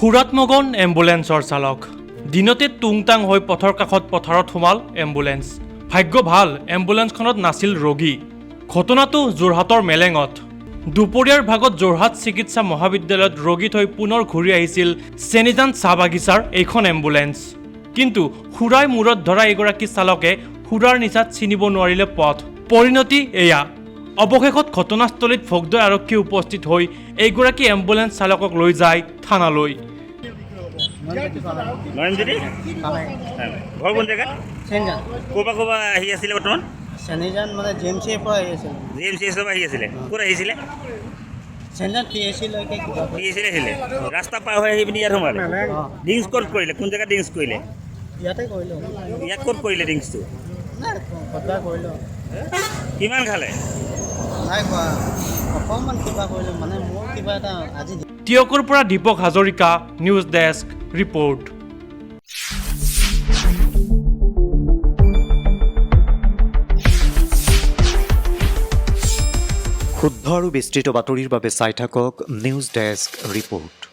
সুৰাটমগন এম্বুলেন্সৰ চালক দিনতে টুংটাং হৈ পথৰ কাষত পথাৰত সোমাল এম্বুলেন্স। ভাগ্য ভাল এম্বুলেন্সখনত নাছিল ৰোগী। ঘটনাটো যোৰহাটৰ মেলেঙত। দুপৰীয়াৰ ভাগত যোৰহাট চিকিৎসা মহাবিদ্যালয়ত ৰোগী থৈ পুনৰ ঘূৰি আহিছিল চেনিজান চাহ বাগিচাৰ এইখন এম্বুলেন্স। কিন্তু সুৰাই মূৰত ধৰা এগৰাকী চালকে সুৰাৰ নিচাত চিনিব নোৱাৰিলে পথ। পৰিণতি এয়া। অৱশেষত ঘটনাস্থলীত ভোগদৈ আৰক্ষী উপস্থিত হৈ এইগৰাকী এম্বুলেন্স চালকক লৈ যায় থানালৈ। নয়নজ্যোতি ঘৰ কোন জেগাত ক'ৰপৰা ক'ৰপৰা আহি আছিলে বৰ্তমান? চেনিজান মানে জি এম চিৰ পৰা আহি আছিল। জি এম চি এছৰ পৰা আহি আছিলে। ক'ত আহিছিলে? চেনিজান পি এছ চিলৈকে কিবা পি এছ চিলৈ আহিছিলে। ৰাস্তা পাৰ হৈ আহি পিনি ইয়াত সোমালে। ড্ৰিংকছ ক'ত কৰিলে? কোন জেগাত ড্ৰিংকছ কৰিলে? ইয়াতে কৰিলোঁ। ইয়াত ক'ত কৰিলে ড্ৰিংকছটো? নাই ক'ৰবাত কৰিলোঁ। কিমান খালে? নাই কোৱা অকণমান কিবা কৰিলোঁ মানে মোৰ কিবা এটা আজি টিয়কৰ পৰা Dipak Hazarika, news desk report. শুদ্ধ আৰু বিস্তৃত বাতৰিৰ বাবে চাই থাকক নিউজ ডেস্ক ৰিপৰ্ট।